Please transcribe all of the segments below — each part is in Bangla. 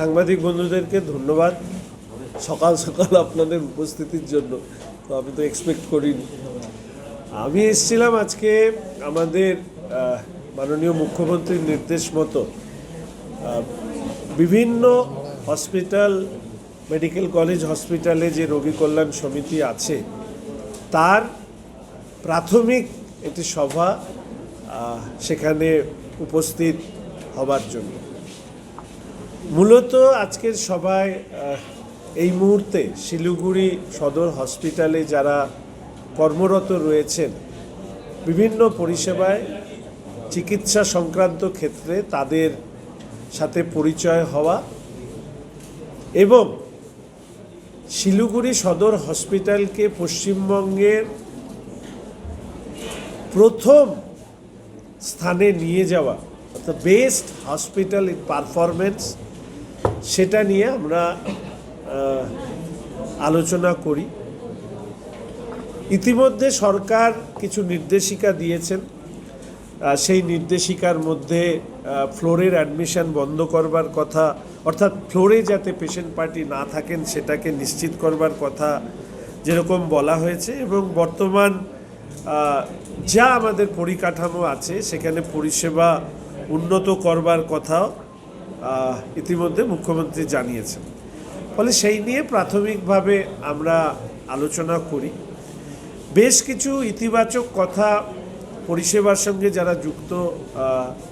সাংবাদিক বন্ধুদেরকে ধন্যবাদ সকাল সকাল আপনাদের উপস্থিতির জন্য। তো আমি তো এক্সপেক্ট করিনি। আমি এসেছিলাম আজকে আমাদের মাননীয় মুখ্যমন্ত্রীর নির্দেশ মতো বিভিন্ন হসপিটাল, মেডিকেল কলেজ হসপিটালে যে রোগী কল্যাণ সমিতি আছে তার প্রাথমিক একটি সভা সেখানে উপস্থিত হবার জন্য। মূলত আজকের সভায় এই মুহূর্তে শিলিগুড়ি সদর হসপিটালে যারা কর্মরত রয়েছেন বিভিন্ন পরিষেবায় চিকিৎসা সংক্রান্ত ক্ষেত্রে তাদের সাথে পরিচয় হওয়া এবং শিলিগুড়ি সদর হসপিটালকে পশ্চিমবঙ্গের প্রথম স্থানে নিয়ে যাওয়া, অর্থাৎ বেস্ট হসপিটাল ইন পারফরমেন্স, সেটা নিয়ে আমরা আলোচনা করি। ইতিমধ্যে সরকার কিছু নির্দেশিকা দিয়েছেন। সেই নির্দেশিকার মধ্যে ফ্লোরের অ্যাডমিশন বন্ধ করবার কথা, অর্থাৎ ফ্লোরে যাতে পেশেন্ট পার্টি না থাকেন সেটাকে নিশ্চিত করবার কথা যেরকম বলা হয়েছে, এবং বর্তমান যা আমাদের পরিকাঠামো আছে সেখানে পরিষেবা উন্নত করবার কথাও ইতিমধ্যে মুখ্যমন্ত্রী জানিয়েছেন। ফলে সেই নিয়ে প্রাথমিকভাবে আমরা আলোচনা করি। বেশ কিছু ইতিবাচক কথা পরিষেবার সঙ্গে যারা যুক্ত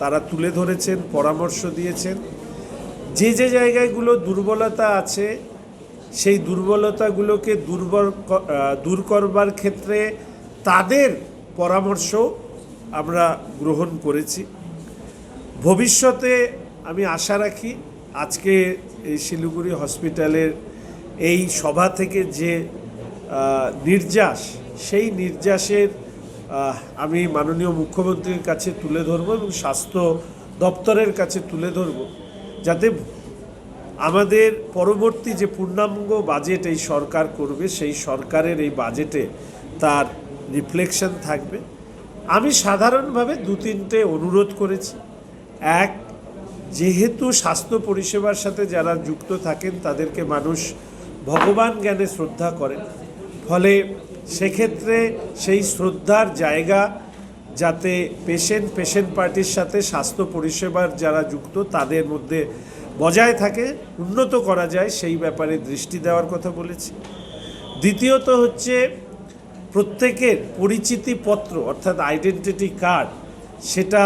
তারা তুলে ধরেছেন, পরামর্শ দিয়েছেন। যে যে জায়গাগুলো দুর্বলতা আছে সেই দুর্বলতাগুলোকে দূর করবার ক্ষেত্রে তাদের পরামর্শ আমরা গ্রহণ করেছি। ভবিষ্যতে আমি আশা রাখি আজকে এই শিলিগুড়ি হসপিটালের এই সভা থেকে যে নির্যাস, সেই নির্যাসের আমি মাননীয় মুখ্যমন্ত্রীর কাছে তুলে ধরব এবং স্বাস্থ্য দপ্তরের কাছে তুলে ধরব, যাতে আমাদের পরবর্তী যে পূর্ণাঙ্গ বাজেট এই সরকার করবে সেই সরকারের এই বাজেটে তার রিফ্লেকশন থাকবে। আমি সাধারণভাবে দু তিনটে অনুরোধ করেছি। এক, যেহেতু স্বাস্থ্য পরিষেবার সাথে যারা যুক্ত থাকেন তাদেরকে মানুষ ভগবান জ্ঞানে শ্রদ্ধা করেন, ফলে সেক্ষেত্রে সেই শ্রদ্ধার জায়গা যাতে পেশেন্ট পার্টির সাথে স্বাস্থ্য পরিষেবার যারা যুক্ত তাদের মধ্যে বজায় থাকে, উন্নত করা যায়, সেই ব্যাপারে দৃষ্টি দেওয়ার কথা বলেছি। দ্বিতীয়ত হচ্ছে প্রত্যেকের পরিচিতিপত্র অর্থাৎ আইডেন্টিটি কার্ড সেটা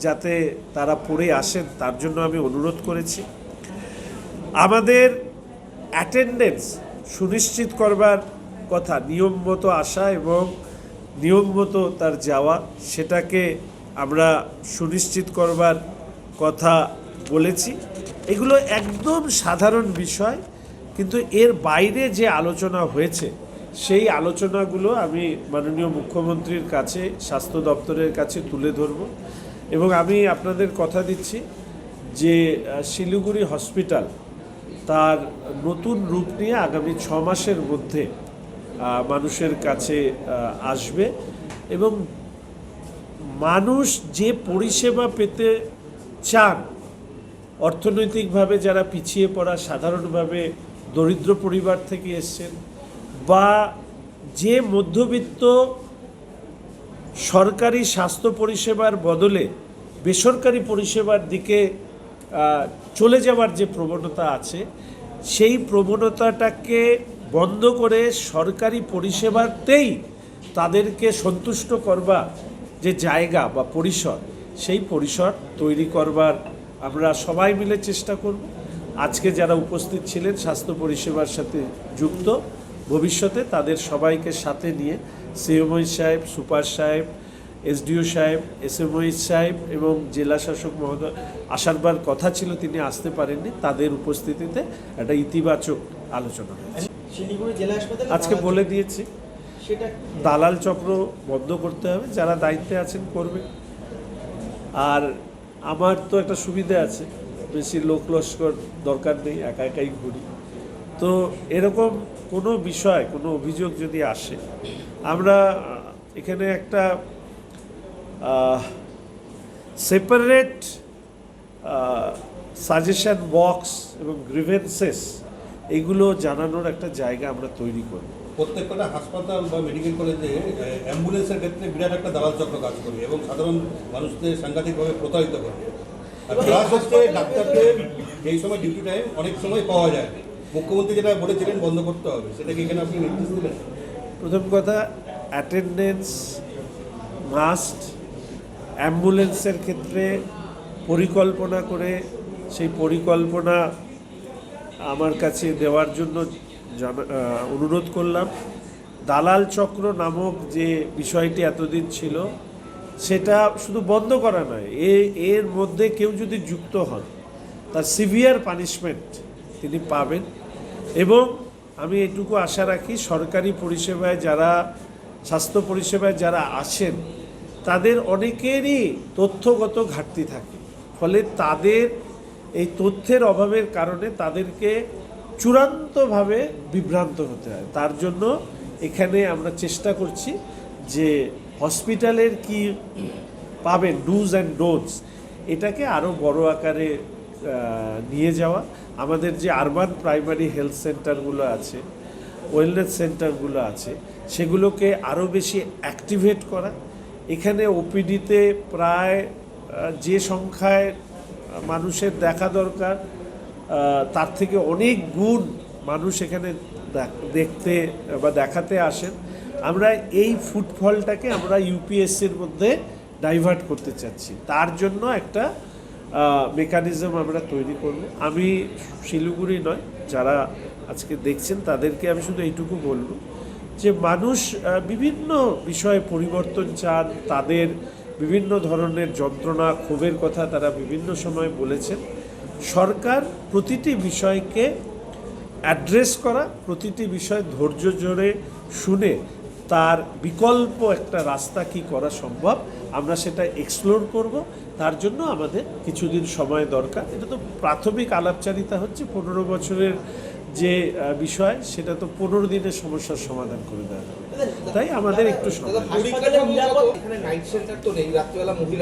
যাতে তারা পড়ে আসেন তার জন্য আমি অনুরোধ করেছি। আমাদের অ্যাটেন্ডেন্স সুনিশ্চিত করবার কথা, নিয়ম মতো আসা এবং নিয়ম মতো তার যাওয়া, সেটাকে আমরা সুনিশ্চিত করবার কথা বলেছি। এগুলো একদম সাধারণ বিষয়, কিন্তু এর বাইরে যে আলোচনা হয়েছে সেই আলোচনাগুলো আমি মাননীয় মুখ্যমন্ত্রীর কাছে, স্বাস্থ্য দপ্তরের কাছে তুলে ধরব। এবং আমি আপনাদের কথা দিচ্ছি যে শিলিগুড়ি হসপিটাল তার নতুন রূপ নিয়ে আগামী 6 মাসের মধ্যে মানুষের কাছে আসবে, এবং মানুষ যে পরিষেবা পেতে চান, অর্থনৈতিকভাবে যারা পিছিয়ে পড়া, সাধারণভাবে দরিদ্র পরিবার থেকে এসছেন, বা যে মধ্যবিত্ত সরকারি স্বাস্থ্য পরিষেবার বদলে বেসরকারি পরিষেবার দিকে চলে যাওয়ার যে প্রবণতা আছে, সেই প্রবণতাটাকে বন্ধ করে সরকারি পরিষেবাতেই তাদেরকে সন্তুষ্ট করবার যে জায়গা বা পরিসর, সেই পরিসর তৈরি করবার আমরা সবাই মিলে চেষ্টা করব। আজকে যারা উপস্থিত ছিলেন স্বাস্থ্য পরিষেবার সাথে যুক্ত, ভবিষ্যতে তাদের সবাইকে সাথে নিয়ে সিএমওই সাহেব, সুপার সাহেব, এসডিও সাহেব, এসএমওই সাহেব এবং জেলা শাসক মহোদয় আসারবার কথা ছিল, তিনি আসতে পারেননি। তাদের উপস্থিতিতে একটা ইতিবাচক আলোচনা হয়েছে। আজকে বলে দিয়েছি দালাল চক্র বন্ধ করতে হবে, যারা দায়িত্বে আছেন করবে। আর আমার তো একটা সুবিধা আছে, বেশি লোক লস্কর দরকার নেই, একা একাই ঘুরি। তো এরকম কোনো বিষয়, কোনো অভিযোগ যদি আসে, আমরা এখানে একটা সেপারেট সাজেশন বক্স এবং গ্রিভেন্সেস এগুলো জানানোর একটা জায়গা আমরা তৈরি করব। প্রত্যেকটা হাসপাতাল বা মেডিকেল কলেজে অ্যাম্বুলেন্সের ক্ষেত্রে বিরাট একটা দালাল চক্র কাজ করে এবং সাধারণ মানুষদের সাংঘাতিকভাবে প্রতারিত করে। আর প্লাস হচ্ছে ডাক্তারকে এই সময় ডিউটি টাইম অনেক সময় পাওয়া যায় না। মুখ্যমন্ত্রী যেটা বলেছিলেন বন্ধ করতে হবে, সেটা কি এখানে আপনি নির্দেশ দিলেন? প্রথম কথা, অ্যাটেন্ডেন্স মাস্ট। অ্যাম্বুলেন্সের ক্ষেত্রে পরিকল্পনা করে সেই পরিকল্পনা আমার কাছে দেওয়ার জন্য অনুরোধ করলাম। দালাল চক্র নামক যে বিষয়টি এতদিন ছিল সেটা শুধু বন্ধ করা নয়, এর মধ্যে কেউ যদি যুক্ত হন তার সিভিয়ার পানিশমেন্ট তিনি পাবেন। এবং আমি এটুকু আশা রাখি, সরকারি পরিষেবায় যারা, স্বাস্থ্য পরিষেবায় যারা আছেন তাদের অনেকেরই তথ্যগত ঘাটতি থাকে, ফলে তাদের এই তথ্যের অভাবের কারণে তাদেরকে চূড়ান্তভাবে বিভ্রান্ত হতে হয়। তার জন্য এখানে আমরা চেষ্টা করছি যে হসপিটালের কি পাবেন ডুজ অ্যান্ড ডোন্টস, এটাকে আরও বড় আকারে নিয়ে যাওয়া। আমাদের যে আরবান প্রাইমারি হেলথ সেন্টারগুলো আছে, ওয়েলনেস সেন্টারগুলো আছে, সেগুলোকে আরও বেশি অ্যাক্টিভেট করা। এখানে ওপিডিতে প্রায় যে সংখ্যায় মানুষের দেখা দরকার তার থেকে অনেক গুণ মানুষ এখানে দেখতে বা দেখাতে আসেন। আমরা এই ফুটফলটাকে আমরা ইউপিএসসির মধ্যে ডাইভার্ট করতে চাচ্ছি, তার জন্য একটা মেকানিজম আমরা তৈরি করব। আমি শিলিগুড়ি নয়, যারা আজকে দেখছেন তাদেরকে আমি শুধু এইটুকু বলব যে মানুষ বিভিন্ন বিষয়ে পরিবর্তন চান, তাদের বিভিন্ন ধরনের যন্ত্রণা ক্ষোভের কথা তারা বিভিন্ন সময় বলেছেন। সরকার প্রতিটি বিষয়কে অ্যাড্রেস করা, প্রতিটি বিষয় ধৈর্য ধরে শুনে তার বিকল্প একটা রাস্তা কি করা সম্ভব আমরা সেটা এক্সপ্লোর করব। তার জন্য আমাদের কিছুদিন সময় দরকার। এটা তো প্রাথমিক আলাপচারিতা হচ্ছে, 15 বছরের যে বিষয় সেটা তো 15 দিনের সমস্যার সমাধান করে দেওয়া হবে, তাই আমাদের একটু সময়।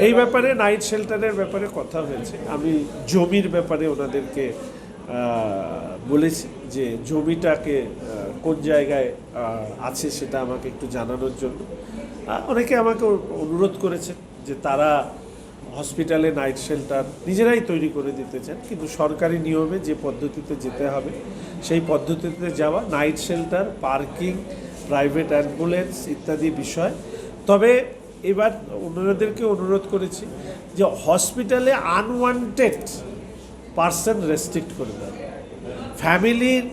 এই ব্যাপারে নাইট শেল্টারের ব্যাপারে কথা হয়েছে। আমি জমির ব্যাপারে ওনাদেরকে বলেছি যে জমিটাকে কোন জায়গায় আছে সেটা আমাকে একটু জানানোর জন্য। অনেকে আমাকে অনুরোধ করেছেন যে তারা হসপিটালে নাইট শেল্টার নিজেরাই তৈরি করে দিতে চান, কিন্তু সরকারি নিয়মে যে পদ্ধতিতে যেতে হবে সেই পদ্ধতিতে যাওয়া, night shelter, parking, private ambulance ইত্যাদি বিষয়। তবে এবার ওনাদেরকে অনুরোধ করেছি যে হসপিটালে আনওয়ান্টেড পার্সন রেস্ট্রিক্ট করে দেয়, ফ্যামিলির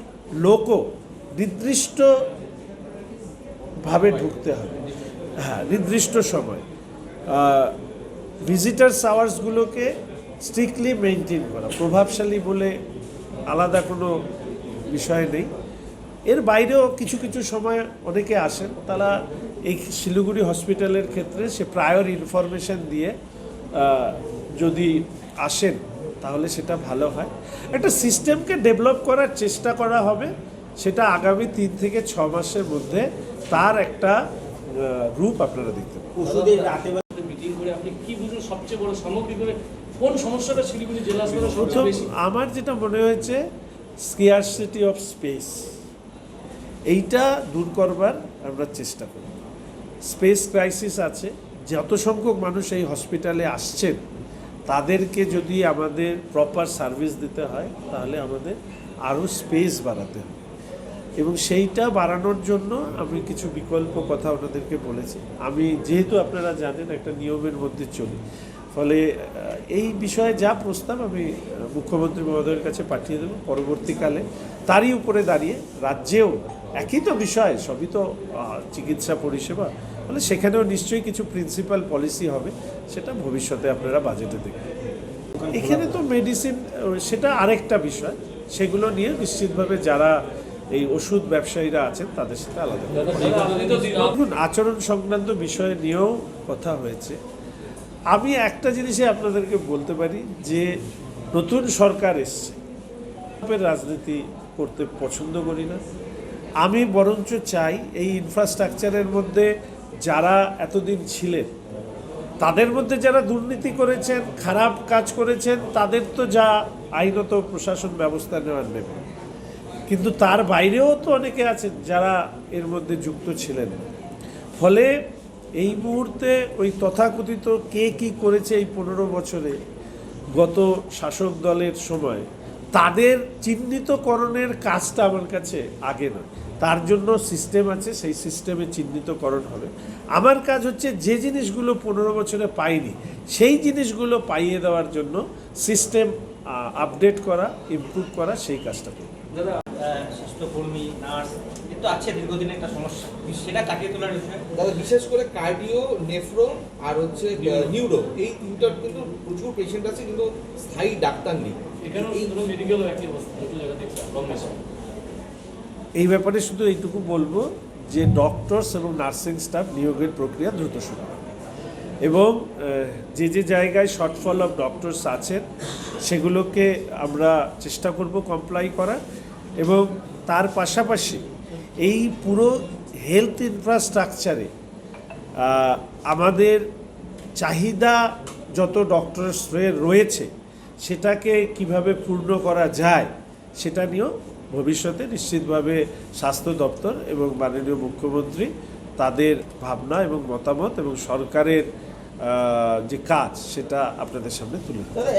লোকও নির্দিষ্টভাবে ঢুকতে হবে, হ্যাঁ নির্দিষ্ট সময়। ভিজিটার্স আওয়ার্সগুলোকে স্ট্রিক্টলি মেনটেন করা, প্রভাবশালী বলে আলাদা কোনো বিষয় নেই। এর বাইরেও কিছু কিছু সময় অনেকে আসেন, তারা এই শিলিগুড়ি হসপিটালের ক্ষেত্রে সে প্রায়র ইনফরমেশন দিয়ে যদি আসেন তাহলে সেটা ভালো হয়। একটা সিস্টেমকে ডেভেলপ করার চেষ্টা করা হবে, সেটা আগামী 3 থেকে 6 মাসের মধ্যে তার একটা রূপ আপনারা দেখতে পাবেন। ওষুধের রাতে মিটিং করে আপনি কি বুঝুন সবচেয়ে বড় সামগ্রিকভাবে কোন সমস্যাটা শিলিগুড়ি জেলা হাসপাতালে সবচেয়ে বেশি? আমার যেটা মনে হয়েছে স্কেয়ারসিটি অফ স্পেস, এইটা দূর করবার আমরা চেষ্টা করি। স্পেস ক্রাইসিস আছে, যত সংখ্যক মানুষ এই হসপিটালে আসছেন তাদেরকে যদি আমাদের প্রপার সার্ভিস দিতে হয় তাহলে আমাদের আরও স্পেস বাড়াতে হবে, এবং সেইটা বাড়ানোর জন্য আমি কিছু বিকল্প কথা ওনাদেরকে বলেছি। আমি যেহেতু আপনারা জানেন একটা নিয়মের মধ্যে চলি, ফলে এই বিষয়ে যা প্রস্তাব আমি মুখ্যমন্ত্রী মহোদয়ের কাছে পাঠিয়ে দেব পরবর্তীকালে। তারই উপরে দাঁড়িয়ে রাজ্যেও একই তো বিষয়, সবই তো চিকিৎসা পরিষেবা, ফলে সেখানেও নিশ্চয়ই কিছু প্রিন্সিপাল পলিসি হবে, সেটা ভবিষ্যতে আপনারা বাজেটে দেখবেন। এখানে তো মেডিসিন সেটা আরেকটা বিষয়, সেগুলো নিয়ে নিশ্চিতভাবে যারা এই ওষুধ ব্যবসায়ীরা আছেন তাদের সাথে আলাদা দেখুন আচরণ সংক্রান্ত বিষয় নিয়েও কথা হয়েছে। আমি একটা জিনিসই আপনাদেরকে বলতে পারি যে নতুন সরকার এসছে, রাজনীতি করতে পছন্দ করি না। আমি বরঞ্চ চাই এই ইনফ্রাস্ট্রাকচারের মধ্যে যারা এতদিন ছিলেন তাদের মধ্যে যারা দুর্নীতি করেছেন, খারাপ কাজ করেছেন, তাদের তো যা আইনত প্রশাসন ব্যবস্থা নেওয়ার নেবে, কিন্তু তার বাইরেও তো অনেকে আছেন যারা এর মধ্যে যুক্ত ছিলেন। ফলে এই মুহূর্তে ওই তথাকথিত কে কি করেছে এই 15 বছরে গত শাসক দলের সময়, তাদের চিহ্নিতকরণের কাজটা আমার কাছে আগে না। তার জন্য সিস্টেম আছে, সেই সিস্টেমে চিহ্নিতকরণ হবে। আমার কাজ হচ্ছে যে জিনিসগুলো 15 বছরে পাইনি সেই জিনিসগুলো পাইয়ে দেওয়ার জন্য সিস্টেম আপডেট করা, ইমপ্রুভ করা, সেই কাজটা করব। দাদা, স্বাস্থ্যকর্মী, নার্স কিন্তু আছে দীর্ঘদিনের একটা সমস্যা, সেটা কাটিয়ে তোলার বিষয়। দাদা বিশেষ করে কার্ডিও, নেফ্রো আর হচ্ছে নিউরো, এই তিনটার কিন্তু প্রচুর পেশেন্ট আছে, কিন্তু স্থায়ী ডাক্তার নেই। এখানেও শুধু মেডিকেলও একই অবস্থা, দুটো জায়গাতে কম্বিনেশন। এই ব্যাপারে শুধু এইটুকু বলবো যে ডক্টরস এবং নার্সিং স্টাফ নিয়োগের প্রক্রিয়া দ্রুত শুরু হবে, এবং যে যে জায়গায় শর্টফল অফ ডক্টরস আছেন সেগুলোকে আমরা চেষ্টা করব কমপ্লাই করার, এবং তার পাশাপাশি এই পুরো হেলথ ইনফ্রাস্ট্রাকচারে আমাদের চাহিদা যত ডক্টরসের রয়েছে সেটাকে কিভাবে পূর্ণ করা যায় সেটা নিয়েও ভবিষ্যতে নিশ্চিতভাবে স্বাস্থ্য দপ্তর এবং মাননীয় মুখ্যমন্ত্রী তাদের ভাবনা এবং মতামত এবং সরকারের যে কাজ সেটা আপনাদের সামনে তুলে ধরবেন।